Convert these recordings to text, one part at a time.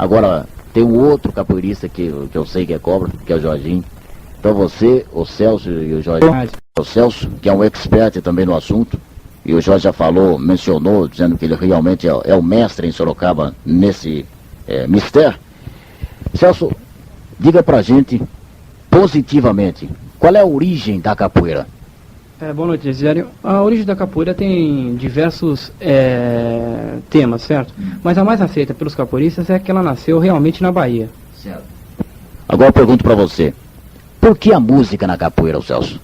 Agora, tem um outro capoeirista que eu sei que é cobra, que é o Jorginho. Então você, o Celso e o Jorge. O Celso, que é um expert também no assunto, e o Jorge já falou, mencionou, dizendo que ele realmente é o mestre em Sorocaba nesse mistério. Celso, diga pra gente, positivamente, qual é a origem da capoeira? Boa noite, Desidério. A origem da capoeira tem diversos temas, certo? Mas a mais aceita pelos capoeiristas é que ela nasceu realmente na Bahia. Certo. Agora eu pergunto pra você, por que a música na capoeira, Celso?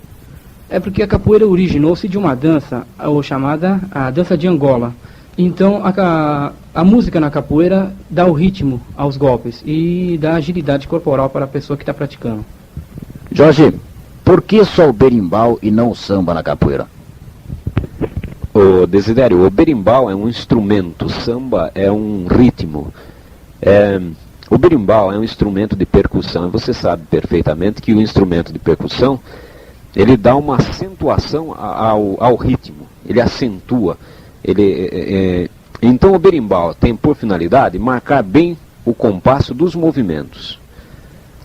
É porque a capoeira originou-se de uma dança, ou chamada a dança de Angola. Então a música na capoeira dá o ritmo aos golpes e dá agilidade corporal para a pessoa que está praticando. Jorge, por que só o berimbau e não o samba na capoeira? O Desidério, o berimbau é um instrumento, o samba é um ritmo. O berimbau é um instrumento de percussão, e você sabe perfeitamente que o instrumento de percussão, ele dá uma acentuação ao ritmo, ele acentua. Então o berimbau tem por finalidade marcar bem o compasso dos movimentos.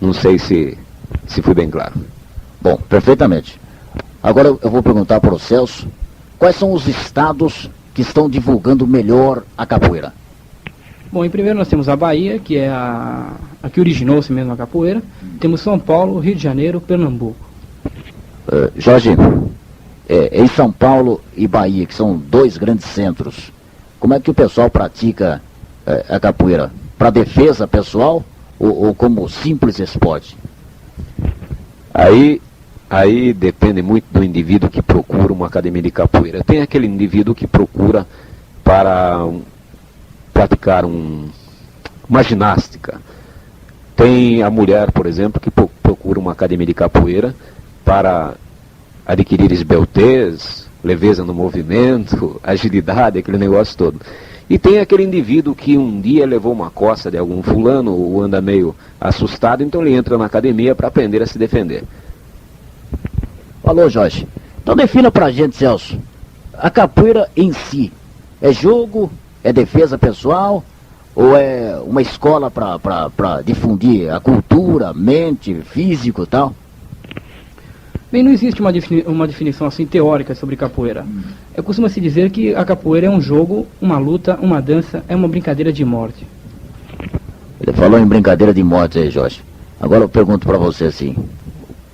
Não sei se foi bem claro. Bom, perfeitamente. Agora eu vou perguntar para o Celso, quais são os estados que estão divulgando melhor a capoeira? Bom, em primeiro nós temos a Bahia, que é a que originou-se mesmo a capoeira. Temos São Paulo, Rio de Janeiro, Pernambuco. Jorge, em São Paulo e Bahia, que são dois grandes centros, como é que o pessoal pratica a capoeira? Para defesa pessoal ou como simples esporte? Aí depende muito do indivíduo que procura uma academia de capoeira. Tem aquele indivíduo que procura para praticar uma ginástica. Tem a mulher, por exemplo, que procura uma academia de capoeira para adquirir esbeltez, leveza no movimento, agilidade, aquele negócio todo. E tem aquele indivíduo que um dia levou uma coça de algum fulano ou anda meio assustado, então ele entra na academia para aprender a se defender. Falou, Jorge. Então defina pra gente, Celso, a capoeira em si, é jogo, é defesa pessoal, ou é uma escola para difundir a cultura, mente, físico e tal? Bem, não existe uma definição assim teórica sobre capoeira. Costuma-se dizer que a capoeira é um jogo, uma luta, uma dança, é uma brincadeira de morte. Ele falou em brincadeira de morte aí, Jorge. Agora eu pergunto para você assim,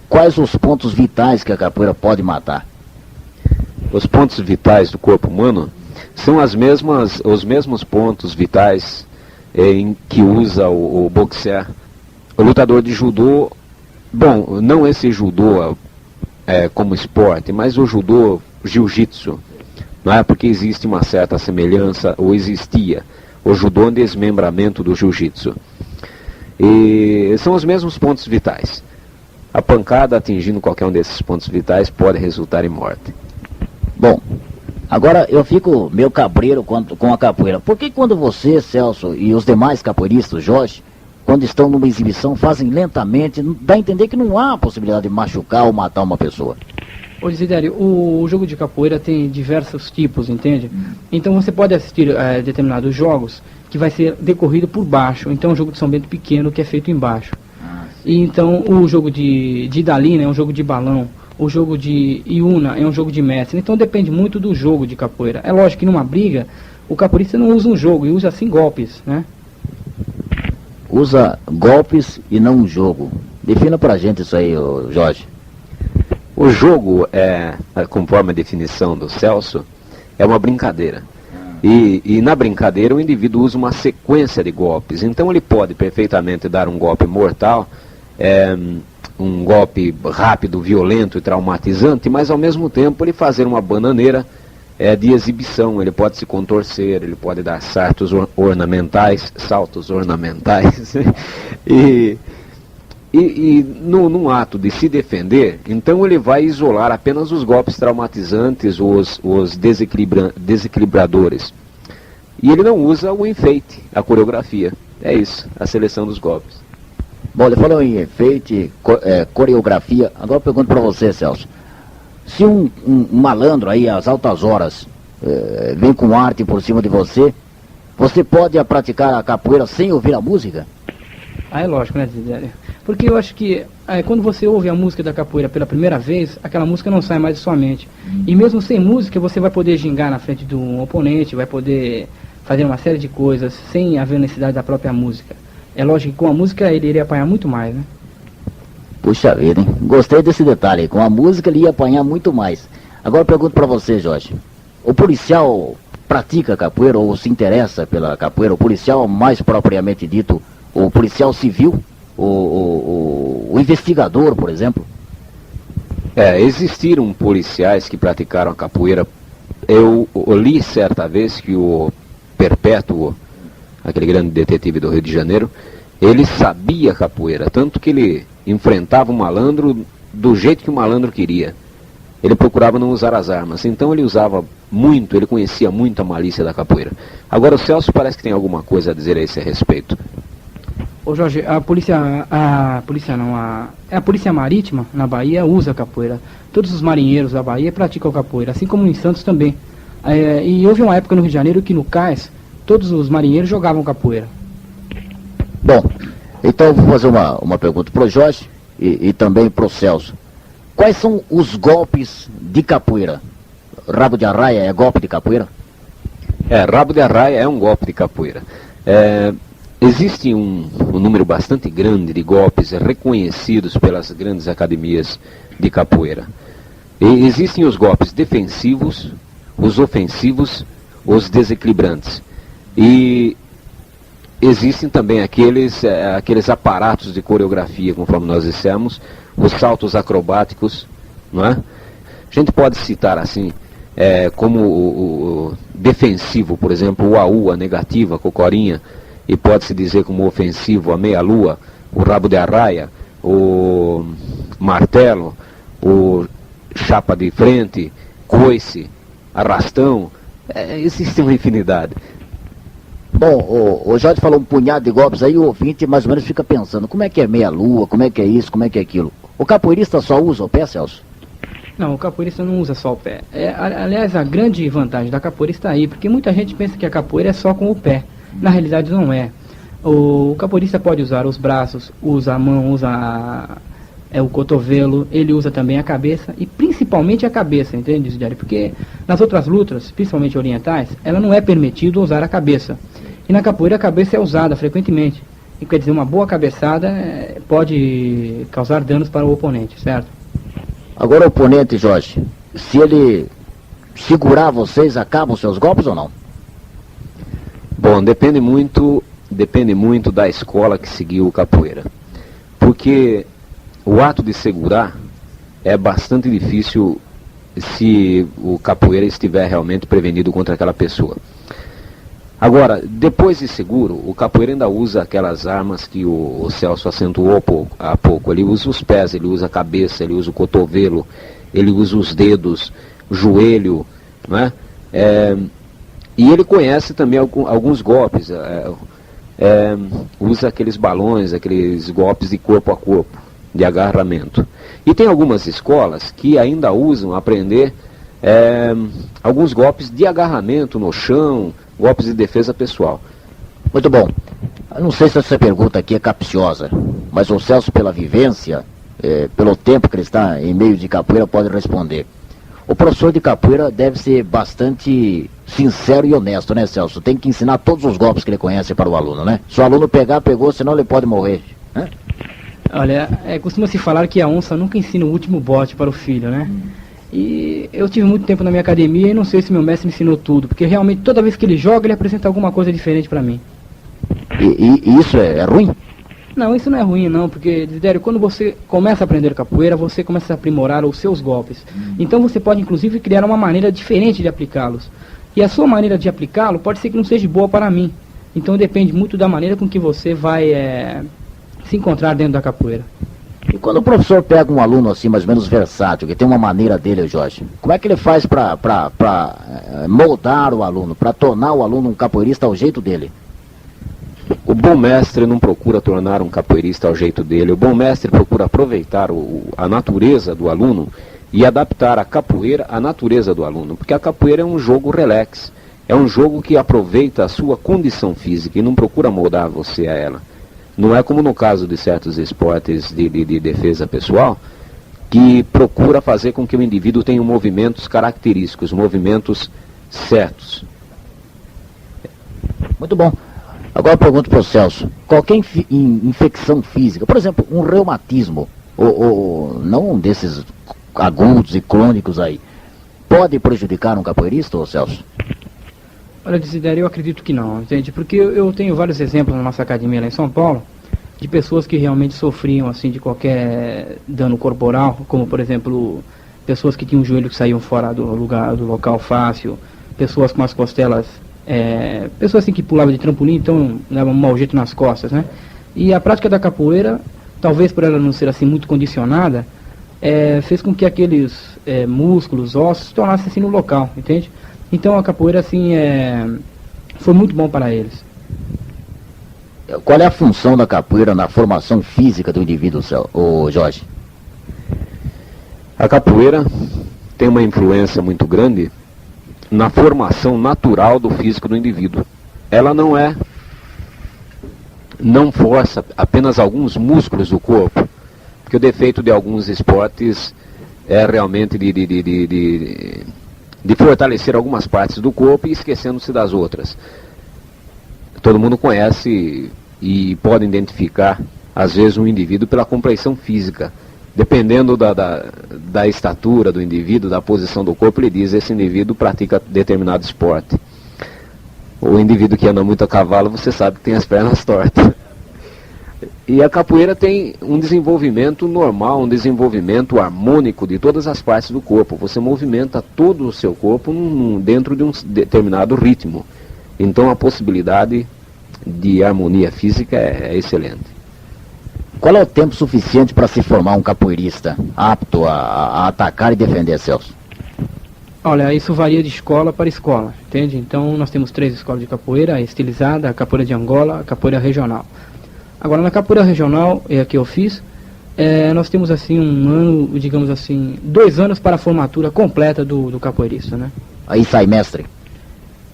quais os pontos vitais que a capoeira pode matar? Os pontos vitais do corpo humano são os mesmos pontos vitais em que usa o boxer. O lutador de judô, bom, não esse judô como esporte, mas o judô jiu-jitsu, não é? Porque existe uma certa semelhança, ou existia, o judô em desmembramento do jiu-jitsu. E são os mesmos pontos vitais. A pancada atingindo qualquer um desses pontos vitais pode resultar em morte. Bom, agora eu fico meio cabreiro com a capoeira. Por que quando você, Celso, e os demais capoeiristas, Jorge, quando estão numa exibição, fazem lentamente, dá a entender que não há possibilidade de machucar ou matar uma pessoa? Ô Desidério, o jogo de capoeira tem diversos tipos, entende? Então você pode assistir a determinados jogos que vai ser decorrido por baixo. Então é um jogo de São Bento pequeno que é feito embaixo. E então o jogo de Idalina é um jogo de balão. O jogo de Iuna é um jogo de mestre. Então depende muito do jogo de capoeira. É lógico que numa briga, o capoeirista não usa um jogo, e usa assim golpes, né? Usa golpes e não um jogo. Defina pra gente isso aí, Jorge. O jogo conforme a definição do Celso, é uma brincadeira. E na brincadeira o indivíduo usa uma sequência de golpes. Então ele pode perfeitamente dar um golpe mortal, um golpe rápido, violento e traumatizante, mas ao mesmo tempo ele fazer uma bananeira de exibição. Ele pode se contorcer, ele pode dar saltos ornamentais, e num ato de se defender, então ele vai isolar apenas os golpes traumatizantes, os desequilibradores. E ele não usa o enfeite, a coreografia. É isso, a seleção dos golpes. Bom, ele falou em enfeite, coreografia. Agora eu pergunto para você, Celso. Se um malandro aí, às altas horas, vem com arte por cima de você, você pode praticar a capoeira sem ouvir a música? Ah, é lógico, né, Desidério? Porque eu acho que quando você ouve a música da capoeira pela primeira vez, aquela música não sai mais de sua mente. E mesmo sem música, você vai poder gingar na frente de um oponente, vai poder fazer uma série de coisas sem haver necessidade da própria música. É lógico que com a música ele iria apanhar muito mais, né? Puxa vida, hein? Gostei desse detalhe. Com a música ele ia apanhar muito mais. Agora eu pergunto pra você, Jorge. O policial pratica capoeira ou se interessa pela capoeira? O policial, mais propriamente dito, o policial civil? O investigador, por exemplo? Existiram policiais que praticaram a capoeira. Eu li certa vez que o Perpétuo, aquele grande detetive do Rio de Janeiro, ele sabia capoeira, tanto que ele enfrentava o malandro do jeito que o malandro queria. Ele procurava não usar as armas, então ele usava muito, ele conhecia muito a malícia da capoeira. Agora o Celso parece que tem alguma coisa a dizer a esse respeito. Ô Jorge, a Polícia Marítima na Bahia usa capoeira. Todos os marinheiros da Bahia praticam capoeira, assim como em Santos também. E houve uma época no Rio de Janeiro que no cais, todos os marinheiros jogavam capoeira. Bom, então eu vou fazer uma pergunta pro Jorge e também pro Celso. Quais são os golpes de capoeira? Rabo de arraia é golpe de capoeira? Rabo de arraia é um golpe de capoeira. Existe um número bastante grande de golpes reconhecidos pelas grandes academias de capoeira. E existem os golpes defensivos, os ofensivos, os desequilibrantes. E existem também aqueles aparatos de coreografia, conforme nós dissemos, os saltos acrobáticos, não é? A gente pode citar assim, como o defensivo, por exemplo, o AU, a negativa, a cocorinha, e pode-se dizer como ofensivo a meia-lua, o rabo de arraia, o martelo, o chapa de frente, coice, arrastão, existe uma infinidade. Bom, o Jorge falou um punhado de golpes, aí o ouvinte mais ou menos fica pensando, como é que é meia-lua, como é que é isso, como é que é aquilo? O capoeirista só usa o pé, Celso? Não, o capoeirista não usa só o pé. Aliás, a grande vantagem da capoeira está aí, porque muita gente pensa que a capoeira é só com o pé. Na realidade não é. O capoeirista pode usar os braços, usa a mão, usa o cotovelo, ele usa também a cabeça, e principalmente a cabeça, entende, Diário? Porque nas outras lutas, principalmente orientais, ela não é permitido usar a cabeça. E na capoeira a cabeça é usada frequentemente. E quer dizer, uma boa cabeçada pode causar danos para o oponente, certo? Agora o oponente, Jorge, se ele segurar vocês, acabam os seus golpes ou não? Bom, depende muito da escola que seguiu o capoeira. Porque o ato de segurar é bastante difícil se o capoeira estiver realmente prevenido contra aquela pessoa. Agora, depois de seguro, o capoeira ainda usa aquelas armas que o Celso acentuou há pouco. Ele usa os pés, ele usa a cabeça, ele usa o cotovelo, ele usa os dedos, o joelho, não é? E ele conhece também alguns golpes, usa aqueles balões, aqueles golpes de corpo a corpo, de agarramento. E tem algumas escolas que ainda usam aprender alguns golpes de agarramento no chão, golpes de defesa pessoal. Muito bom. Eu não sei se essa pergunta aqui é capciosa, mas o Celso, pela vivência, pelo tempo que ele está em meio de capoeira, pode responder. O professor de capoeira deve ser bastante sincero e honesto, né, Celso? Tem que ensinar todos os golpes que ele conhece para o aluno, né? Se o aluno pegar, pegou, senão ele pode morrer, né? Olha, costuma-se falar que a onça nunca ensina o último bote para o filho, né? E eu tive muito tempo na minha academia e não sei se meu mestre me ensinou tudo, porque realmente toda vez que ele joga, ele apresenta alguma coisa diferente para mim. E isso é ruim? Não, isso não é ruim não, porque, Desidério, quando você começa a aprender capoeira, você começa a aprimorar os seus golpes. Então você pode, inclusive, criar uma maneira diferente de aplicá-los. E a sua maneira de aplicá-lo pode ser que não seja boa para mim. Então depende muito da maneira com que você vai se encontrar dentro da capoeira. E quando o professor pega um aluno assim, mais ou menos versátil, que tem uma maneira dele, Jorge, como é que ele faz para moldar o aluno, para tornar o aluno um capoeirista ao jeito dele? O bom mestre não procura tornar um capoeirista ao jeito dele. O bom mestre procura aproveitar a natureza do aluno e adaptar a capoeira à natureza do aluno. Porque a capoeira é um jogo relax. É um jogo que aproveita a sua condição física e não procura moldar você a ela. Não é como no caso de certos esportes de defesa pessoal, que procura fazer com que o indivíduo tenha movimentos característicos, movimentos certos. Muito bom. Agora eu pergunto para o Celso, qualquer infecção física, por exemplo, um reumatismo, ou não desses agudos e crônicos aí, pode prejudicar um capoeirista, ô Celso? Olha, Desidério, eu acredito que não, entende? Porque eu tenho vários exemplos na nossa academia lá em São Paulo, de pessoas que realmente sofriam, assim, de qualquer dano corporal, como, por exemplo, pessoas que tinham o joelho que saíam fora do local fácil, pessoas com as costelas, pessoas assim que pulavam de trampolim, então levam um mau jeito nas costas, né? E a prática da capoeira, talvez por ela não ser assim muito condicionada, fez com que aqueles músculos, ossos, se tornassem assim no local, entende? Então a capoeira assim foi muito bom para eles. Qual é a função da capoeira na formação física do indivíduo, ô Jorge? A capoeira tem uma influência muito grande na formação natural do físico do indivíduo. Ela não força apenas alguns músculos do corpo, porque o defeito de alguns esportes é realmente de fortalecer algumas partes do corpo e esquecendo-se das outras. Todo mundo conhece e pode identificar, às vezes, um indivíduo pela compleição física. Dependendo da estatura do indivíduo, da posição do corpo, ele diz: esse indivíduo pratica determinado esporte. O indivíduo que anda muito a cavalo, você sabe que tem as pernas tortas. E a capoeira tem um desenvolvimento normal, um desenvolvimento harmônico de todas as partes do corpo. Você movimenta todo o seu corpo dentro de um determinado ritmo. Então a possibilidade de harmonia física é excelente. Qual é o tempo suficiente para se formar um capoeirista apto a atacar e defender, Celso? Olha, isso varia de escola para escola, entende? Então nós temos 3 escolas de capoeira: a estilizada, a capoeira de Angola, a capoeira regional. Agora, na capoeira regional, que eu fiz, nós temos assim um ano, digamos assim, 2 anos para a formatura completa do capoeirista, né? Aí sai mestre?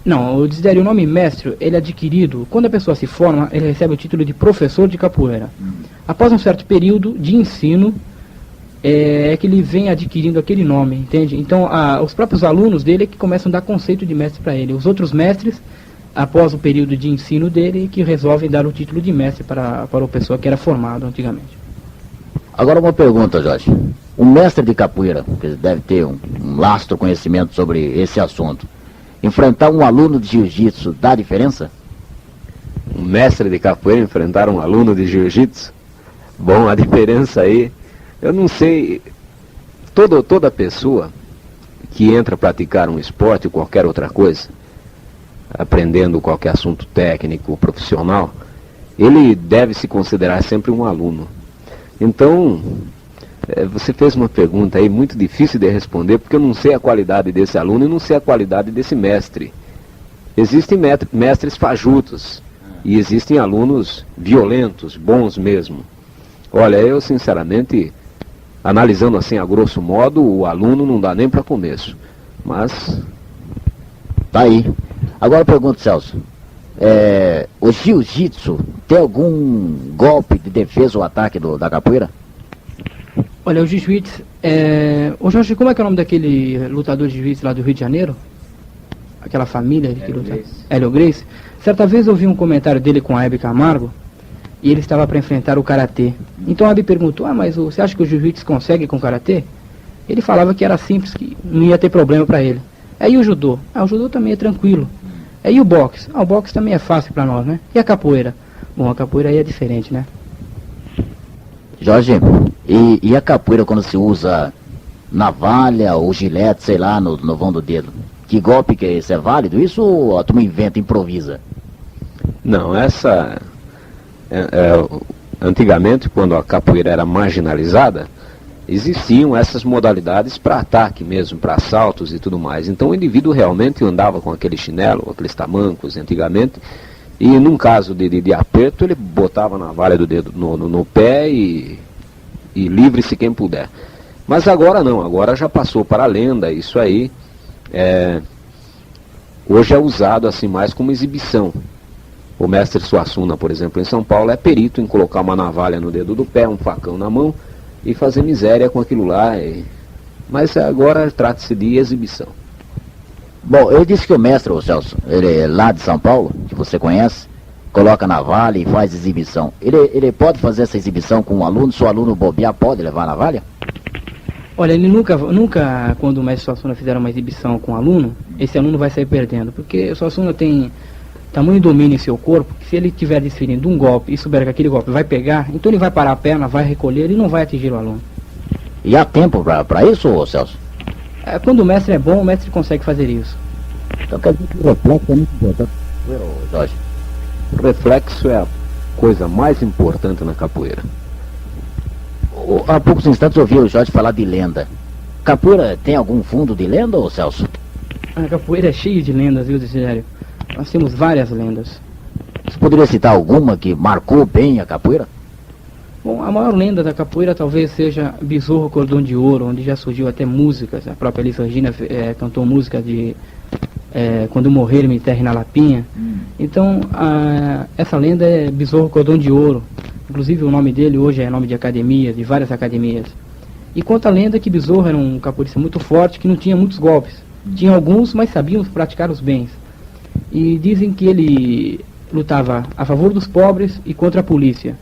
Não, o Desidério, o nome mestre, ele é adquirido, quando a pessoa se forma, ele recebe o título de professor de capoeira. Após um certo período de ensino, que ele vem adquirindo aquele nome, entende? Então, os próprios alunos dele é que começam a dar conceito de mestre para ele. Os outros mestres, após o período de ensino dele, que resolvem dar o título de mestre para a pessoa que era formado antigamente. Agora uma pergunta, Jorge. Um mestre de capoeira, que deve ter um lastro conhecimento sobre esse assunto, enfrentar um aluno de jiu-jitsu dá diferença? Um mestre de capoeira enfrentar um aluno de jiu-jitsu? Bom, a diferença aí, eu não sei, toda pessoa que entra a praticar um esporte ou qualquer outra coisa, aprendendo qualquer assunto técnico, profissional, ele deve se considerar sempre um aluno. Então, você fez uma pergunta aí muito difícil de responder, porque eu não sei a qualidade desse aluno e não sei a qualidade desse mestre. Existem mestres fajutos e existem alunos violentos, bons mesmo. Olha, eu sinceramente, analisando assim a grosso modo, o aluno não dá nem para começo, mas tá aí. Agora eu pergunto, Celso, o jiu-jitsu tem algum golpe de defesa ou ataque da capoeira? Olha, o jiu-jitsu, ô Jorge, como é que é o nome daquele lutador de jiu-jitsu lá do Rio de Janeiro? Aquela família que luta? Hélio Gracie. Certa vez eu vi um comentário dele com a Hebe Camargo, e ele estava para enfrentar o karatê. Então a Hebe perguntou: mas você acha que o jiu-jitsu consegue com o karatê? Ele falava que era simples, que não ia ter problema para ele. E o judô? O judô também é tranquilo. E o boxe? O boxe também é fácil para nós, né? E a capoeira? Bom, a capoeira aí é diferente, né? Jorge, e a capoeira quando se usa navalha ou gilete, sei lá, no vão do dedo? Que golpe que é esse? É válido isso ou a turma inventa, improvisa? Não, antigamente, quando a capoeira era marginalizada, existiam essas modalidades para ataque mesmo, para assaltos e tudo mais. Então o indivíduo realmente andava com aquele chinelo, aqueles tamancos antigamente, e num caso de aperto ele botava a navalha do dedo no pé e livre-se quem puder. Mas agora não, agora já passou para a lenda, isso aí. hoje é usado assim mais como exibição. O mestre Suassuna, por exemplo, em São Paulo, é perito em colocar uma navalha no dedo do pé, um facão na mão e fazer miséria com aquilo lá. Mas agora trata-se de exibição. Bom, eu disse que o mestre, ô Celso, ele é lá de São Paulo, que você conhece, coloca navalha e faz exibição. Ele pode fazer essa exibição com um aluno? Se o aluno bobear, pode levar a navalha? Olha, ele nunca, quando o mestre Suassuna fizer uma exibição com o aluno, esse aluno vai sair perdendo, porque o Suassuna tem tamanho domínio em seu corpo, que se ele estiver desferindo um golpe e souber que aquele golpe vai pegar, então ele vai parar a perna, vai recolher e não vai atingir o aluno. E há tempo para isso, ô Celso? Quando o mestre é bom, o mestre consegue fazer isso. Então quer dizer que o reflexo é muito importante, Jorge. O reflexo é a coisa mais importante na capoeira. Há poucos instantes eu ouvi o Jorge falar de lenda. Capoeira tem algum fundo de lenda, ô Celso? A capoeira é cheia de lendas, viu, Desidério? Nós temos várias lendas. Você poderia citar alguma que marcou bem a capoeira? Bom, a maior lenda da capoeira talvez seja Besouro Cordão de Ouro, onde já surgiu até músicas. A própria Elis Regina cantou música de Quando Morrer Me Enterre na Lapinha. Então, essa lenda é Besouro Cordão de Ouro. Inclusive o nome dele hoje é nome de academia, de várias academias. E conta a lenda que Besouro era um capoeirista muito forte, que não tinha muitos golpes. Tinha alguns, mas sabiam praticar os bens. E dizem que ele lutava a favor dos pobres e contra a polícia.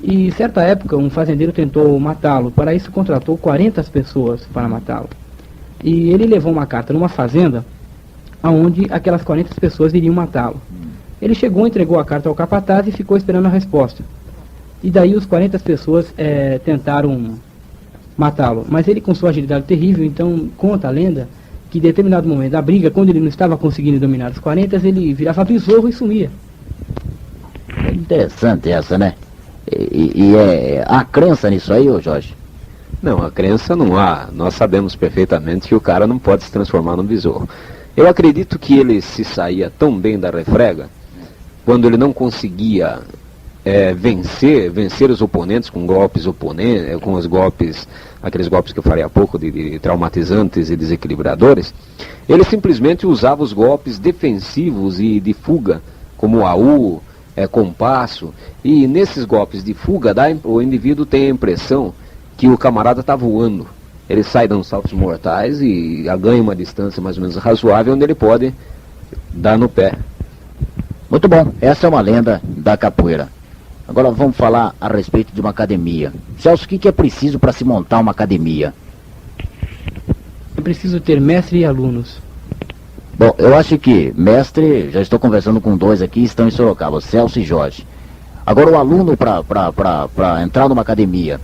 E certa época um fazendeiro tentou matá-lo. Para isso contratou 40 pessoas para matá-lo. E ele levou uma carta numa fazenda onde aquelas 40 pessoas iriam matá-lo. Ele chegou, entregou a carta ao capataz e ficou esperando a resposta. E daí os 40 pessoas tentaram matá-lo. Mas ele, com sua agilidade terrível, então conta a lenda que em determinado momento da briga, quando ele não estava conseguindo dominar os 40, ele virava besouro e sumia. É interessante essa, né? Há crença nisso aí, ô Jorge? Não, a crença não há. Nós sabemos perfeitamente que o cara não pode se transformar num besouro. Eu acredito que ele se saía tão bem da refrega, quando ele não conseguia vencer os oponentes com golpes com os golpes, aqueles golpes que eu falei há pouco, de traumatizantes e desequilibradores. Ele simplesmente usava os golpes defensivos e de fuga, como o AU, compasso, e nesses golpes de fuga o indivíduo tem a impressão que o camarada está voando. Ele sai dando saltos mortais e ganha uma distância mais ou menos razoável, onde ele pode dar no pé. Muito bom, essa é uma lenda da capoeira. Agora vamos falar a respeito de uma academia. Celso, o que é preciso para se montar uma academia? É preciso ter mestre e alunos. Bom, eu acho que mestre, já estou conversando com dois aqui, estão em Sorocaba, Celso e Jorge. Agora o aluno para entrar numa academia,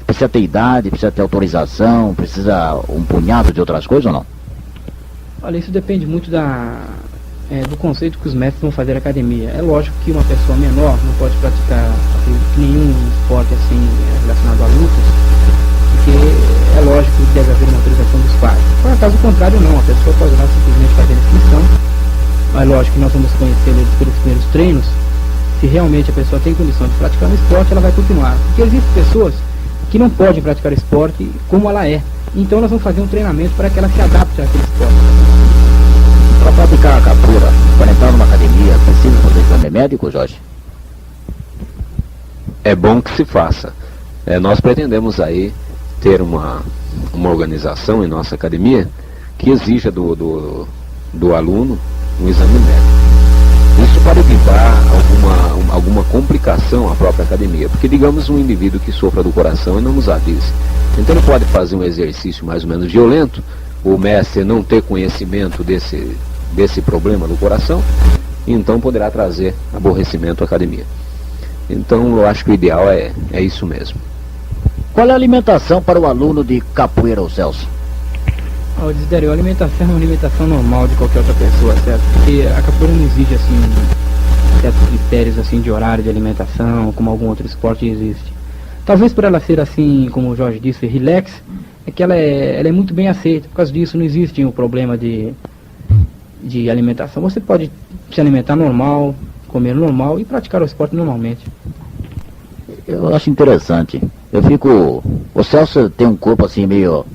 precisa ter idade, precisa ter autorização, precisa um punhado de outras coisas ou não? Olha, isso depende muito do conceito que os mestres vão fazer academia. É lógico que uma pessoa menor não pode praticar nenhum esporte assim relacionado a lutas, porque é lógico que deve haver uma autorização dos pais. Por caso contrário, não, a pessoa pode lá simplesmente fazer a inscrição, mas lógico que nós vamos conhecer eles pelos primeiros treinos. Se realmente a pessoa tem condição de praticar um esporte, ela vai continuar. Porque existem pessoas que não podem praticar esporte como ela é. Então nós vamos fazer um treinamento para que ela se adapte àquele esporte. Para praticar a capoeira, para entrar numa academia, precisa fazer exame médico, Jorge? É bom que se faça. Nós pretendemos aí ter uma organização em nossa academia que exija do aluno um exame médico. Isso para evitar alguma complicação à própria academia. Porque digamos um indivíduo que sofra do coração e não nos avise. Então ele pode fazer um exercício mais ou menos violento, o mestre não ter conhecimento desse problema do coração, e então poderá trazer aborrecimento à academia. Então eu acho que o ideal é isso mesmo. Qual é a alimentação para o aluno de capoeira, ô Celso? Desidério, a alimentação é uma alimentação normal de qualquer outra pessoa, certo? Porque a capoeira não exige assim certos critérios assim de horário de alimentação, como algum outro esporte existe. Talvez por ela ser assim, como o Jorge disse, relax, é que ela é muito bem aceita. Por causa disso não existe um problema de alimentação. Você pode se alimentar normal, comer normal e praticar o esporte normalmente. Eu acho interessante. O Celso tem um corpo assim meio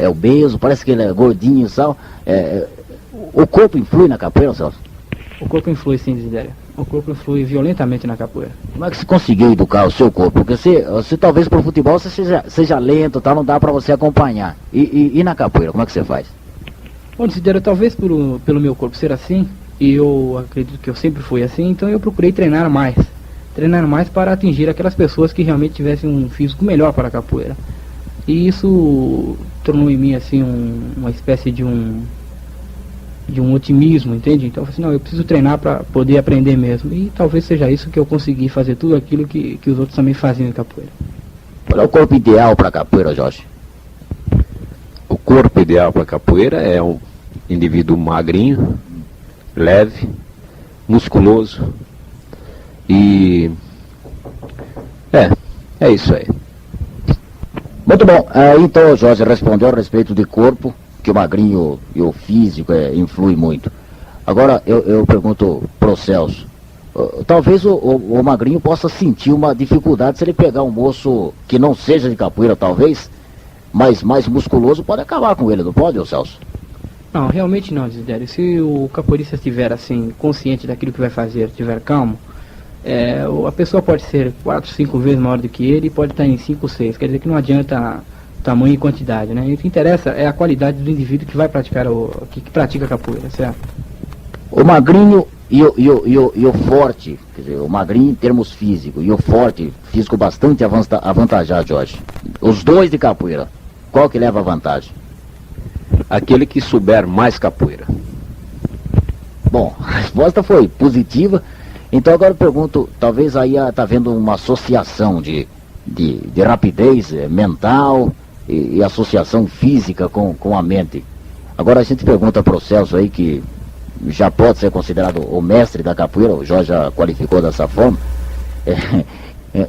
obeso, parece que ele é gordinho e tal. O corpo influi na capoeira, Celso? O corpo influi sim, Desidério. O corpo influi violentamente na capoeira. Como é que você conseguiu educar o seu corpo? Porque você talvez pro futebol você seja lento, tá? Não dá pra você acompanhar. E na capoeira, como é que você faz? Bom, Desidério, talvez pelo meu corpo ser assim, e eu acredito que eu sempre fui assim, então eu procurei treinar mais. Treinar mais para atingir aquelas pessoas que realmente tivessem um físico melhor para a capoeira. E isso tornou em mim assim uma espécie de um otimismo, entende? Então eu falei assim, não, eu preciso treinar para poder aprender mesmo. E talvez seja isso que eu consegui fazer tudo aquilo que os outros também faziam em capoeira. Qual é o corpo ideal para capoeira, Jorge? O corpo ideal para capoeira é um indivíduo magrinho, leve, musculoso e é isso aí. Muito bom. Então o Jorge respondeu a respeito de corpo, que o magrinho e o físico influi muito. Agora eu pergunto pro Celso, talvez o magrinho possa sentir uma dificuldade se ele pegar um moço que não seja de capoeira, talvez, mas mais musculoso, pode acabar com ele, não pode, ô Celso? Não, realmente não, Desidério. Se o capoeirista estiver assim, consciente daquilo que vai fazer, estiver calmo, a pessoa pode ser 4, 5 vezes maior do que ele e pode estar em 5, 6. Quer dizer que não adianta tamanho e quantidade, né? E o que interessa é a qualidade do indivíduo que vai praticar, que pratica a capoeira, certo? O magrinho e o forte, quer dizer, o magrinho em termos físicos e o forte, físico bastante avantajado, Jorge. Os dois de capoeira, qual que leva a vantagem? Aquele que souber mais capoeira. Bom, a resposta foi positiva. Então agora eu pergunto, talvez aí está havendo uma associação de rapidez mental e associação física com a mente. Agora a gente pergunta para o Celso aí, que já pode ser considerado o mestre da capoeira, o Jorge já qualificou dessa forma.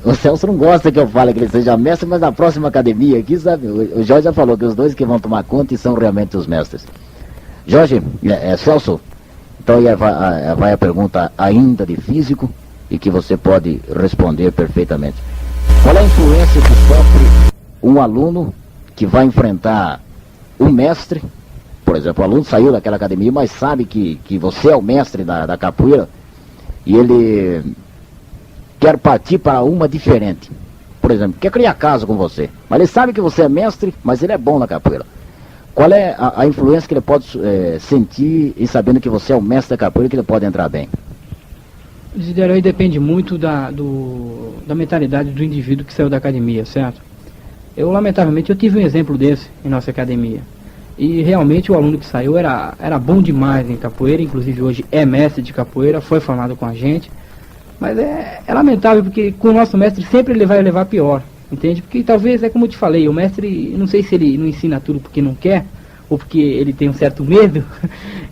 O Celso não gosta que eu fale que ele seja mestre, mas na próxima academia aqui, sabe, o Jorge já falou que os dois que vão tomar conta e são realmente os mestres. Jorge, Celso, então aí vai a pergunta ainda de físico e que você pode responder perfeitamente. Qual é a influência que sofre um aluno que vai enfrentar um mestre? Por exemplo, o aluno saiu daquela academia, mas sabe que você é o mestre da capoeira e ele quer partir para uma diferente. Por exemplo, quer criar caso com você, mas ele sabe que você é mestre, mas ele é bom na capoeira. Qual é a influência que ele pode sentir e sabendo que você é o mestre da capoeira, que ele pode entrar bem? Desidério, aí depende muito da mentalidade do indivíduo que saiu da academia, certo? Lamentavelmente, eu tive um exemplo desse em nossa academia. E realmente o aluno que saiu era bom demais em capoeira, inclusive hoje é mestre de capoeira, foi formado com a gente. Mas é lamentável, porque com o nosso mestre sempre ele vai levar pior, entende? Porque talvez, como eu te falei, o mestre, não sei se ele não ensina tudo porque não quer, ou porque ele tem um certo medo.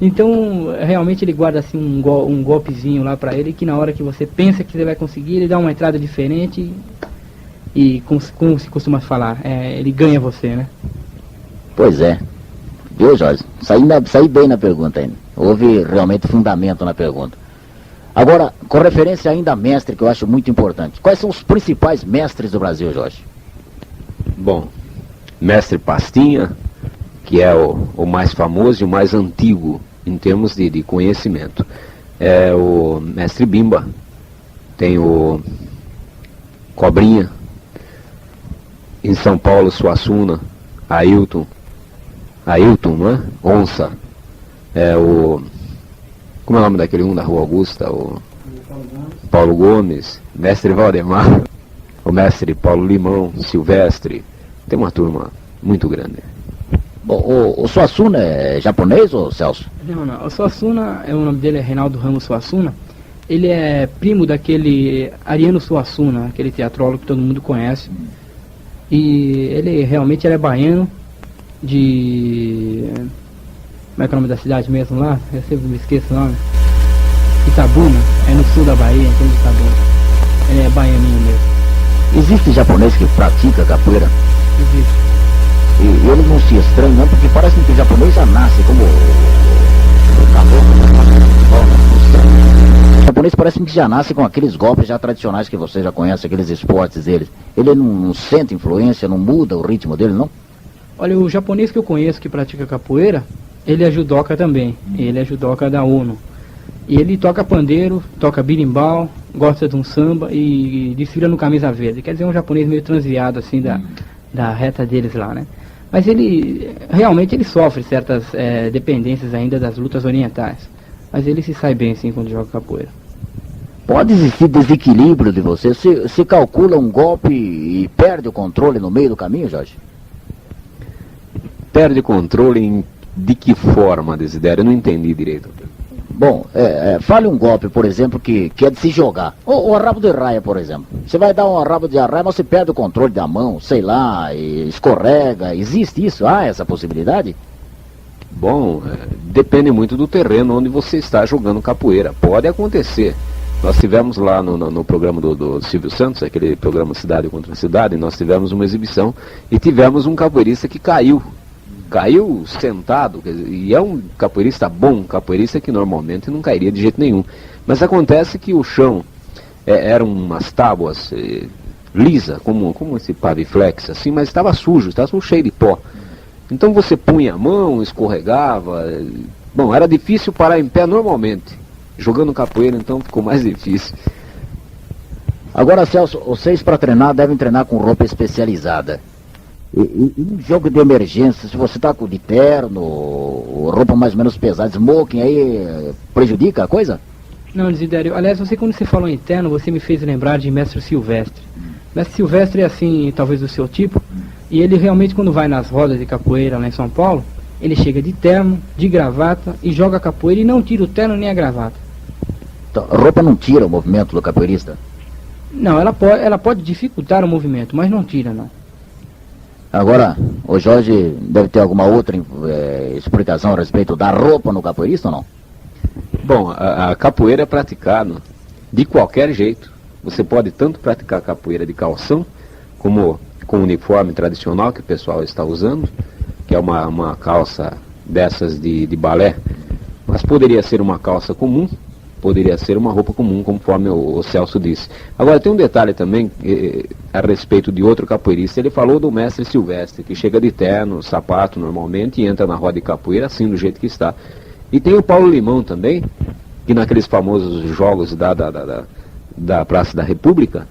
Então, realmente ele guarda assim um golpezinho lá pra ele, que na hora que você pensa que você vai conseguir, ele dá uma entrada diferente e como se costuma falar, ele ganha você, né? Pois é. Viu, Jorge? Saí bem na pergunta ainda. Houve realmente fundamento na pergunta. Agora, com referência ainda a mestre, que eu acho muito importante. Quais são os principais mestres do Brasil, Jorge? Bom, mestre Pastinha, que é o mais famoso e o mais antigo em termos de conhecimento. É o mestre Bimba, tem o Cobrinha, em São Paulo, Suassuna, Ailton, não é? Onça, como é o nome daquele da Rua Augusta? O Paulo Gomes, mestre Valdemar, o mestre Paulo Limão, Silvestre, tem uma turma muito grande. Bom, o Suassuna é japonês, ou Celso? Não, o Suassuna, o nome dele é Reinaldo Ramos Suassuna. Ele é primo daquele Ariano Suassuna, aquele teatrólogo que todo mundo conhece. E ele realmente é baiano, como é que é o nome da cidade mesmo lá? Eu sempre me esqueço o nome. Itabuna, é no sul da Bahia, entende? Itabuna. Ele é baianinho mesmo. Existe japonês que pratica capoeira? Existe. E ele não se estranha não, porque parece que o japonês já nasce como o caboclo. O japonês parece que já nasce com aqueles golpes já tradicionais que você já conhece, aqueles esportes deles. Ele não sente influência, não muda o ritmo dele, não? Olha, o japonês que eu conheço que pratica capoeira, Ele é judoca também, ele é judoca da ONU. E ele toca pandeiro, toca birimbau, gosta de um samba e desfila no camisa verde. Quer dizer, um japonês meio transviado assim da reta deles lá, né? Mas ele, realmente ele sofre certas dependências ainda das lutas orientais. Mas ele se sai bem assim quando joga capoeira. Pode existir desequilíbrio de você? Se calcula um golpe e perde o controle no meio do caminho, Jorge? Perde controle de que forma, Desidério? Eu não entendi direito. Bom, fale um golpe, por exemplo, que é de se jogar. O rabo de arraia, por exemplo. Você vai dar um rabo de arraia, mas você perde o controle da mão, sei lá, e escorrega. Existe isso? Há essa possibilidade? Bom, depende muito do terreno onde você está jogando capoeira. Pode acontecer. Nós tivemos lá no programa do Silvio Santos, aquele programa Cidade contra Cidade, nós tivemos uma exibição e tivemos um capoeirista que caiu sentado, e é um capoeirista bom, um capoeirista que normalmente não cairia de jeito nenhum. Mas acontece que o chão eram umas tábuas lisa, como esse paviflex, assim, mas estava sujo, estava cheio de pó. Então você punha a mão, escorregava, bom, era difícil parar em pé normalmente. Jogando capoeira, então, ficou mais difícil. Agora, Celso, vocês para treinar devem treinar com roupa especializada. E um jogo de emergência, se você tá com de terno, roupa mais ou menos pesada, smoking, aí prejudica a coisa? Não, Desidério. Aliás, quando você falou em terno, você me fez lembrar de Mestre Silvestre. Mestre Silvestre é assim, talvez do seu tipo, e ele realmente, quando vai nas rodas de capoeira lá em São Paulo, ele chega de terno, de gravata, e joga capoeira e não tira o terno nem a gravata. Então, a roupa não tira o movimento do capoeirista? Não, ela pode dificultar o movimento, mas não tira, não. Agora, o Jorge deve ter alguma outra explicação a respeito da roupa no capoeirista ou não? Bom, a capoeira é praticada de qualquer jeito. Você pode tanto praticar capoeira de calção, como com o uniforme tradicional que o pessoal está usando, que é uma calça dessas de balé, mas poderia ser uma calça comum, poderia ser uma roupa comum, conforme o Celso disse. Agora, tem um detalhe também a respeito de outro capoeirista. Ele falou do Mestre Silvestre, que chega de terno, sapato normalmente, e entra na roda de capoeira assim, do jeito que está. E tem o Paulo Limão também, que naqueles famosos jogos da Praça da República,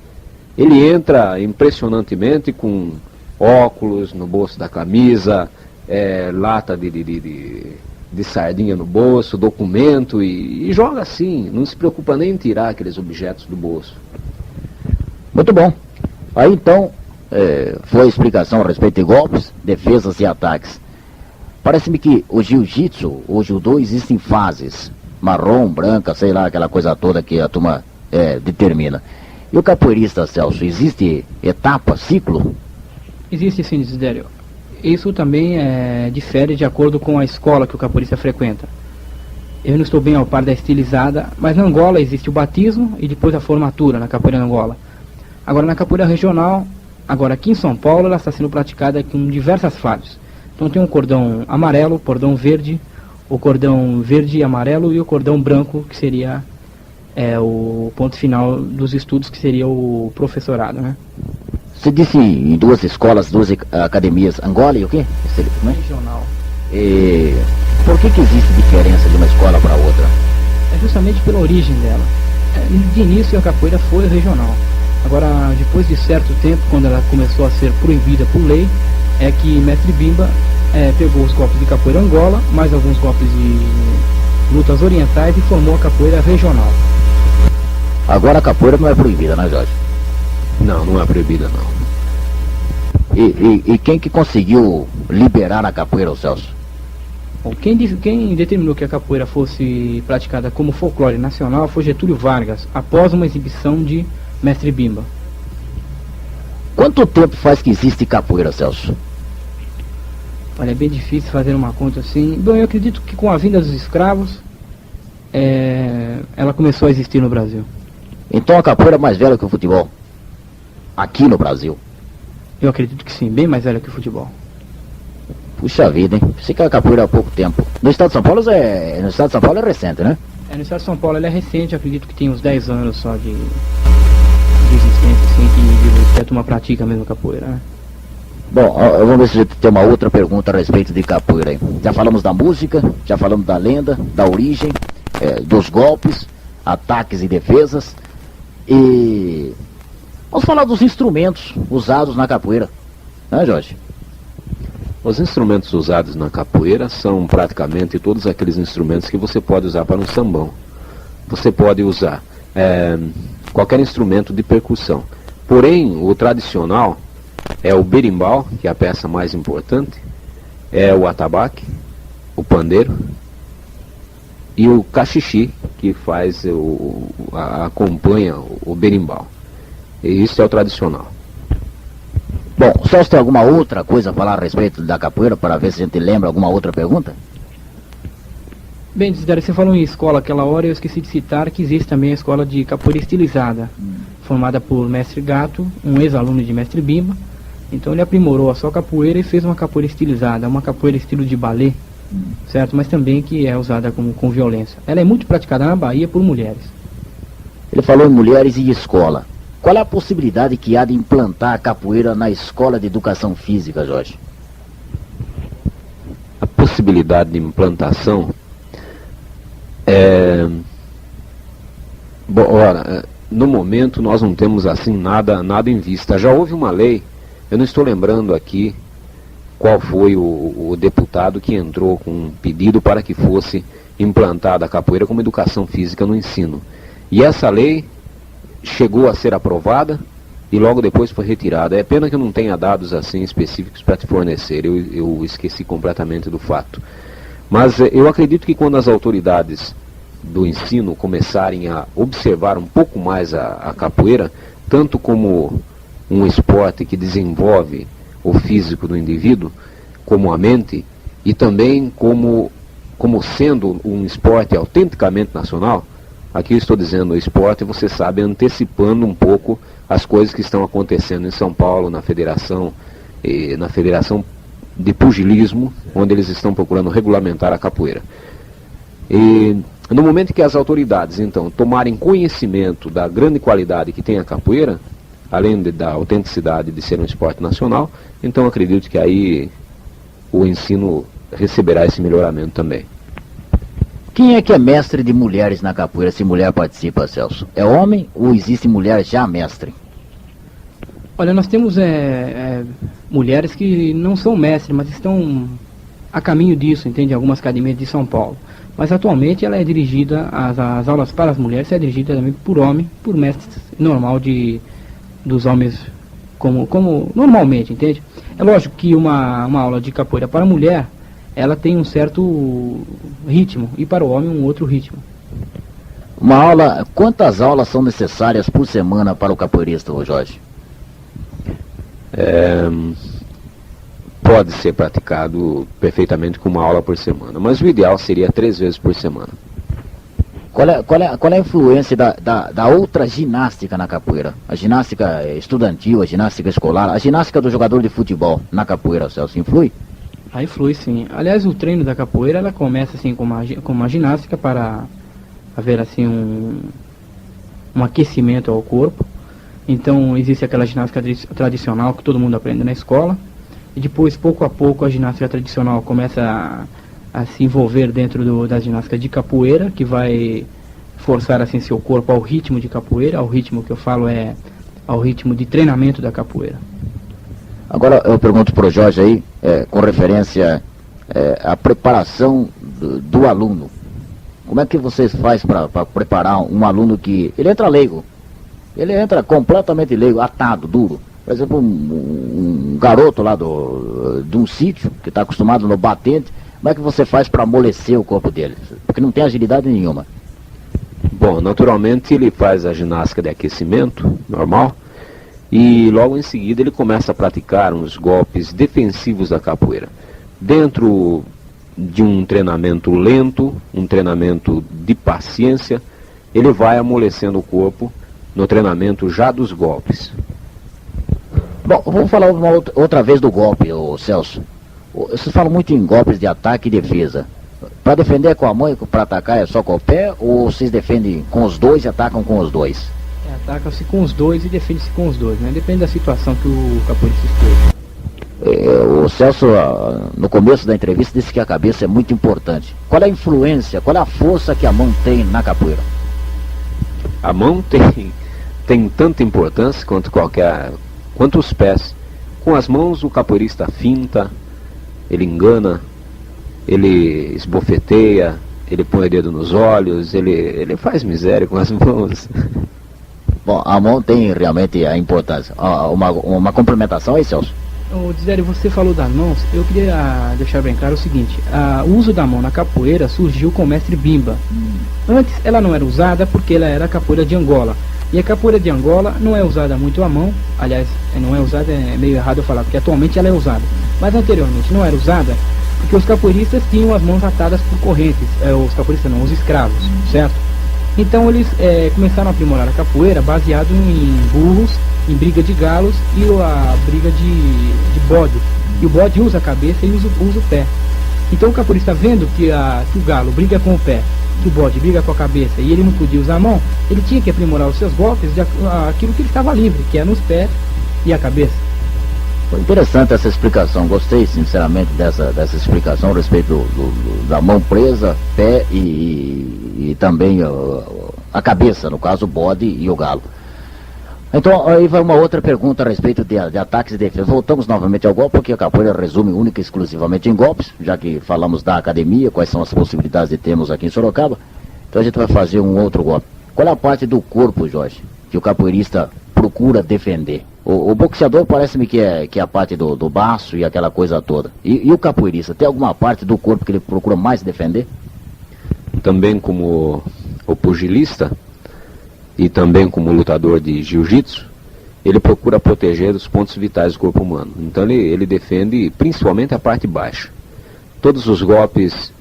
ele entra impressionantemente com óculos no bolso da camisa, lata de sardinha no bolso, documento, e joga assim, não se preocupa nem em tirar aqueles objetos do bolso. Muito bom. Aí então, foi a explicação a respeito de golpes, defesas e ataques. Parece-me que o jiu-jitsu, o judô, existem fases, marrom, branca, sei lá, aquela coisa toda que a turma determina. E o capoeirista, Celso, existe etapa, ciclo? Existe sim, Desidério. Isso também difere de acordo com a escola que o capoeirista frequenta. Eu não estou bem ao par da estilizada, mas na Angola existe o batismo e depois a formatura na capoeira na Angola. Agora na capoeira regional, agora aqui em São Paulo, ela está sendo praticada com diversas fases. Então tem um cordão amarelo, cordão verde, o cordão verde e amarelo e o cordão branco, que seria o ponto final dos estudos, que seria o professorado, né? Você disse em duas escolas, duas academias, Angola e o quê? Regional. E por que existe diferença de uma escola para outra? É justamente pela origem dela. De início a capoeira foi regional. Agora, depois de certo tempo, quando ela começou a ser proibida por lei, é que Mestre Bimba pegou os golpes de capoeira Angola, mais alguns golpes de lutas orientais e formou a capoeira regional. Agora a capoeira não é proibida, né, Jorge? Não é proibida, não. E quem que conseguiu liberar a capoeira, Celso? Bom, quem determinou que a capoeira fosse praticada como folclore nacional foi Getúlio Vargas, após uma exibição de Mestre Bimba. Quanto tempo faz que existe capoeira, Celso? Olha, é bem difícil fazer uma conta assim. Bom, eu acredito que com a vinda dos escravos, ela começou a existir no Brasil. Então a capoeira é mais velha que o futebol? Aqui no Brasil? Eu acredito que sim, bem mais velha que o futebol. Puxa vida, hein? Pensei que a capoeira há pouco tempo. No estado de São Paulo é recente, né? No estado de São Paulo ela é recente, acredito que tem uns 10 anos só de existência, assim, que a turma pratica mesmo capoeira, né? Bom, vamos ver se tem uma outra pergunta a respeito de capoeira aí. Já falamos da música, já falamos da lenda, da origem, dos golpes, ataques e defesas. E vamos falar dos instrumentos usados na capoeira, né, Jorge? Os instrumentos usados na capoeira são praticamente todos aqueles instrumentos que você pode usar para um sambão. Você pode usar qualquer instrumento de percussão. Porém, o tradicional é o berimbau, que é a peça mais importante, é o atabaque, o pandeiro e o cachixi, que faz acompanha o berimbau. E isso é o tradicional. Bom, o Celso tem alguma outra coisa a falar a respeito da capoeira, para ver se a gente lembra alguma outra pergunta? Bem, Desidério, você falou em escola aquela hora, eu esqueci de citar que existe também a escola de capoeira estilizada, formada por mestre Gato, um ex-aluno de mestre Bimba. Então ele aprimorou a sua capoeira e fez uma capoeira estilizada, uma capoeira estilo de balé, certo? Mas também que é usada com violência. Ela é muito praticada na Bahia por mulheres. Ele falou em mulheres e escola. Qual é a possibilidade que há de implantar a capoeira na escola de educação física, Jorge? A possibilidade de implantação Bom, ora, no momento nós não temos assim nada em vista. Já houve uma lei, eu não estou lembrando aqui qual foi o deputado que entrou com um pedido para que fosse implantada a capoeira como educação física no ensino. E essa lei chegou a ser aprovada e logo depois foi retirada. É pena que eu não tenha dados assim específicos para te fornecer, eu esqueci completamente do fato. Mas eu acredito que quando as autoridades do ensino começarem a observar um pouco mais a capoeira, tanto como um esporte que desenvolve o físico do indivíduo, como a mente, e também como sendo um esporte autenticamente nacional. Aqui eu estou dizendo o esporte, você sabe, antecipando um pouco as coisas que estão acontecendo em São Paulo, na federação de pugilismo, onde eles estão procurando regulamentar a capoeira. E no momento que as autoridades, então, tomarem conhecimento da grande qualidade que tem a capoeira, além da autenticidade de ser um esporte nacional, então acredito que aí o ensino receberá esse melhoramento também. Quem é que é mestre de mulheres na capoeira, se mulher participa, Celso? É homem ou existe mulher já mestre? Olha, nós temos mulheres que não são mestres, mas estão a caminho disso, entende? Algumas academias de São Paulo. Mas atualmente ela é dirigida, as aulas para as mulheres é dirigida também por homem, por mestres normal dos homens, como normalmente, entende? É lógico que uma aula de capoeira para a mulher, ela tem um certo ritmo, e para o homem um outro ritmo. Quantas aulas são necessárias por semana para o capoeirista, Jorge? Pode ser praticado perfeitamente com uma aula por semana, mas o ideal seria 3 vezes por semana. Qual é a influência da outra ginástica na capoeira? A ginástica estudantil, a ginástica escolar, a ginástica do jogador de futebol na capoeira, Celso, influi? Aí flui, sim. Aliás, o treino da capoeira, ela começa assim com uma ginástica para haver assim um aquecimento ao corpo. Então existe aquela ginástica tradicional que todo mundo aprende na escola. E depois, pouco a pouco, a ginástica tradicional começa a se envolver dentro da ginástica de capoeira, que vai forçar assim seu corpo ao ritmo de capoeira. Ao ritmo que eu falo ao ritmo de treinamento da capoeira. Agora eu pergunto para o Jorge aí, com referência à preparação do aluno. Como é que vocês fazem para preparar um aluno que... Ele entra leigo, ele entra completamente leigo, atado, duro. Por exemplo, um garoto lá de um sítio, que está acostumado no batente, como é que você faz para amolecer o corpo dele? Porque não tem agilidade nenhuma. Bom, naturalmente ele faz a ginástica de aquecimento, normal, e logo em seguida ele começa a praticar uns golpes defensivos da capoeira. Dentro de um treinamento lento, um treinamento de paciência, ele vai amolecendo o corpo no treinamento já dos golpes. Bom, vamos falar outra vez do golpe, Celso. Vocês falam muito em golpes de ataque e defesa. Para defender com a mão e para atacar é só com o pé, ou vocês defendem com os dois e atacam com os dois? Ataca-se com os dois e defende-se com os dois, né? Depende da situação que o capoeirista esteja. O Celso, no começo da entrevista, disse que a cabeça é muito importante. Qual é a influência, qual é a força que a mão tem na capoeira? A mão tem tanta importância quanto os pés. Com as mãos o capoeirista finta, ele engana, ele esbofeteia, ele põe o dedo nos olhos, ele faz miséria com as mãos. Bom, a mão tem realmente a importância. Uma complementação aí, Celso? Ô, Desidério, você falou das mãos, eu queria deixar bem claro o seguinte, o uso da mão na capoeira surgiu com o mestre Bimba. Antes ela não era usada porque ela era a capoeira de Angola. E a capoeira de Angola não é usada muito a mão, aliás, não é usada, é meio errado eu falar, porque atualmente ela é usada. Mas anteriormente não era usada porque os capoeiristas tinham as mãos atadas por correntes, os capoeiristas não, os escravos, certo? Então eles começaram a aprimorar a capoeira baseado em burros, em briga de galos e a briga de bode. E o bode usa a cabeça e usa o pé. Então o capoeirista vendo que o galo briga com o pé, que o bode briga com a cabeça e ele não podia usar a mão, ele tinha que aprimorar os seus golpes de aquilo que ele estava livre, que é nos pés e a cabeça. Foi interessante essa explicação, gostei sinceramente dessa explicação a respeito da mão presa, pé e também a cabeça, no caso o bode e o galo. Então aí vai uma outra pergunta a respeito de ataques e defesa. Voltamos novamente ao golpe, porque a capoeira resume única e exclusivamente em golpes, já que falamos da academia, quais são as possibilidades de termos aqui em Sorocaba. Então a gente vai fazer um outro golpe. Qual é a parte do corpo, Jorge, que o capoeirista procura defender? O boxeador parece-me que é a parte do baço e aquela coisa toda. E o capoeirista, tem alguma parte do corpo que ele procura mais defender? Também como o pugilista e também como lutador de jiu-jitsu, ele procura proteger os pontos vitais do corpo humano. Então ele defende principalmente a parte baixa. Todos os golpes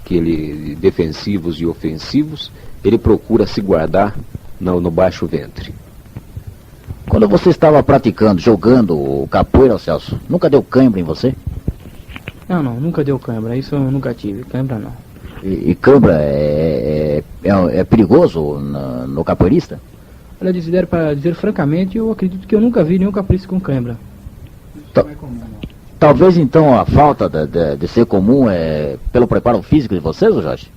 que ele defensivos e ofensivos, ele procura se guardar no baixo ventre. Quando você estava praticando, jogando o capoeira, Celso, nunca deu cãibra em você? Não, nunca deu cãibra, isso eu nunca tive, cãibra não. E cãibra é perigoso no capoeirista? Olha, Desidério, para dizer francamente, eu acredito que eu nunca vi nenhum capoeirista com cãibra. Talvez então a falta de ser comum é pelo preparo físico de vocês, Jorge?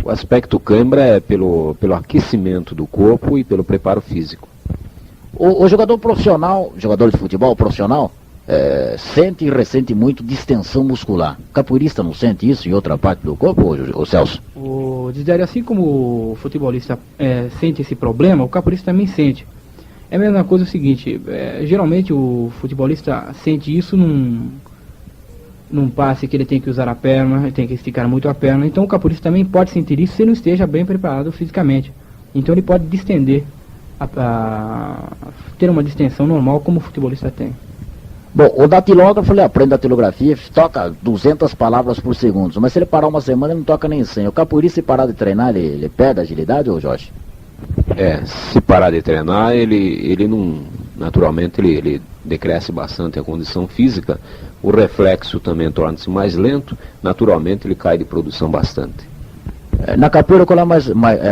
O aspecto cãibra é pelo aquecimento do corpo e pelo preparo físico. O jogador profissional, jogador de futebol profissional, sente e ressente muito distensão muscular. O capoeirista não sente isso em outra parte do corpo, ô Celso? O Desidério, assim como o futebolista sente esse problema, o capoeirista também sente. É a mesma coisa o seguinte, geralmente o futebolista sente isso num passe que ele tem que usar a perna, ele tem que esticar muito a perna. Então o capoeirista também pode sentir isso se ele não esteja bem preparado fisicamente. Então ele pode distender, ter uma distensão normal como o futebolista tem. Bom, o datilógrafo, ele aprende datilografia, toca 200 palavras por segundo, mas se ele parar uma semana, ele não toca nem 100. O capoeirista, se parar de treinar, ele perde a agilidade, ô Jorge? Se parar de treinar, ele não, naturalmente, ele decresce bastante a condição física, o reflexo também torna-se mais lento, naturalmente ele cai de produção bastante. Na capoeira, qual é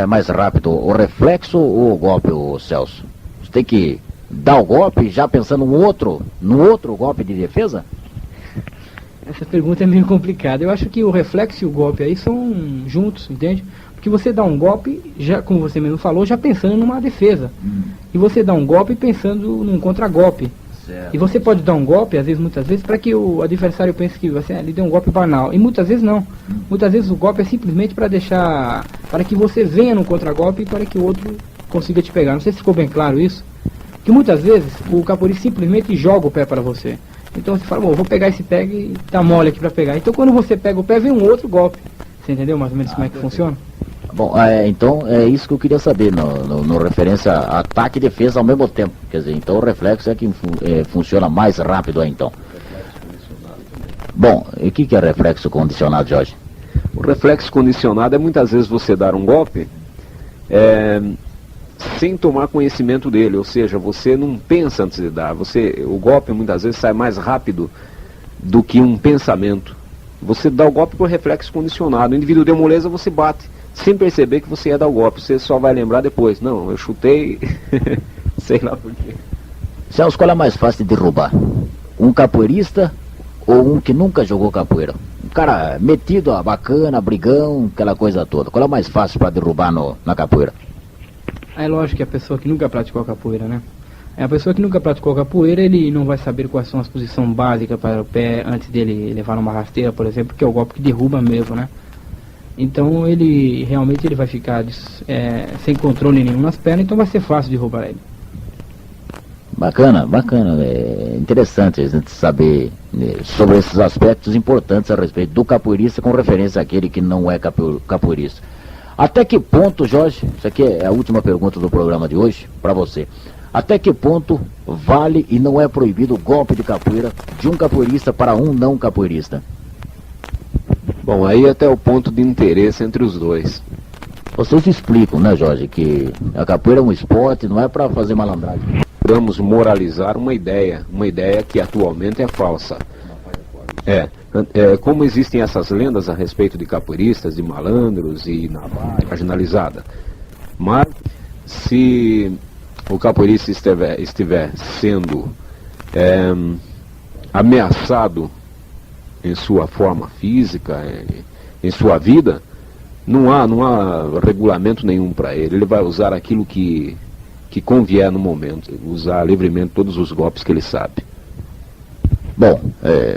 mais rápido, o reflexo ou o golpe, ô Celso? Você tem que dar o golpe já pensando no outro golpe de defesa? Essa pergunta é meio complicada. Eu acho que o reflexo e o golpe aí são juntos, entende? Porque você dá um golpe, já como você mesmo falou, já pensando numa defesa. E você dá um golpe pensando num contragolpe. Certo. E você pode dar um golpe, muitas vezes, para que o adversário pense que você lhe deu um golpe banal. E muitas vezes não. Muitas vezes o golpe é simplesmente para que você venha no contragolpe e para que o outro consiga te pegar. Não sei se ficou bem claro isso. Que muitas vezes o capoeirista simplesmente joga o pé para você. Então você fala, bom, vou pegar esse pé e tá mole aqui para pegar. Então quando você pega o pé, vem um outro golpe. Você entendeu mais ou menos como é que funciona? Bom, então é isso que eu queria saber, no referência a ataque e defesa ao mesmo tempo. Quer dizer, então o reflexo é que funciona mais rápido aí, então. Bom, e o que é reflexo condicionado, Jorge? O reflexo condicionado é muitas vezes você dar um golpe sem tomar conhecimento dele, ou seja, você não pensa antes de dar. O golpe muitas vezes sai mais rápido do que um pensamento. Você dá o golpe por reflexo condicionado. O indivíduo deu moleza, você bate, sem perceber que você ia dar o golpe. Você só vai lembrar depois. Não, eu chutei, sei lá por quê. Celso, qual é mais fácil de derrubar? Um capoeirista ou um que nunca jogou capoeira? Um cara metido, ó, bacana, brigão, aquela coisa toda. Qual é o mais fácil para derrubar na capoeira? É lógico que a pessoa que nunca praticou capoeira, né? A pessoa que nunca praticou capoeira, ele não vai saber quais são as posições básicas para o pé antes dele levar numa rasteira, por exemplo, que é o golpe que derruba mesmo, né? Então ele realmente vai ficar sem controle nenhum nas pernas, então vai ser fácil derrubar ele. Bacana, bacana. É interessante a gente saber sobre esses aspectos importantes a respeito do capoeirista com referência àquele que não é capoeirista. Até que ponto, Jorge, isso aqui é a última pergunta do programa de hoje, para você. Até que ponto vale e não é proibido o golpe de capoeira de um capoeirista para um não capoeirista? Bom, aí até o ponto de interesse entre os dois. Vocês explicam, né, Jorge, que a capoeira é um esporte, não é para fazer malandragem. Vamos moralizar uma ideia que atualmente é falsa. Como existem essas lendas a respeito de capoeiristas, de malandros e navalha marginalizada. Mas se o capoeirista estiver sendo ameaçado em sua forma física, em sua vida, não há regulamento nenhum para ele. Ele vai usar aquilo que convier no momento, usar livremente todos os golpes que ele sabe. Bom,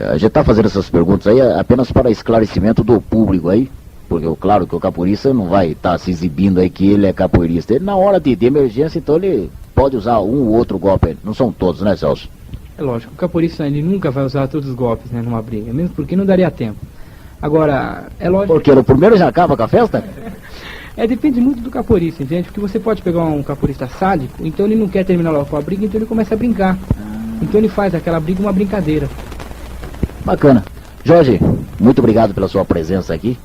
a gente está fazendo essas perguntas aí apenas para esclarecimento do público aí, porque claro que o capoeirista não vai estar se exibindo aí que ele é capoeirista. Ele, na hora de emergência, então ele pode usar um ou outro golpe, não são todos, né, Celso? É lógico, o capoeirista ele nunca vai usar todos os golpes, né, numa briga, mesmo porque não daria tempo. Agora, é lógico... Porque no primeiro já acaba com a festa? Depende muito do capoeirista, entende? Porque você pode pegar um capoeirista sádico, então ele não quer terminar logo com a briga, então ele começa a brincar. Então ele faz aquela briga uma brincadeira. Bacana. Jorge, muito obrigado pela sua presença aqui.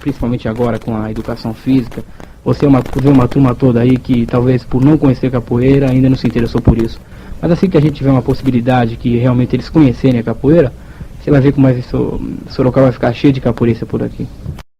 Principalmente agora com a educação física. Você vê uma turma toda aí que talvez por não conhecer capoeira ainda não se interessou por isso. Mas assim que a gente tiver uma possibilidade que realmente eles conhecerem a capoeira, você vai ver como Sorocaba vai ficar cheio de capoeirista por aqui.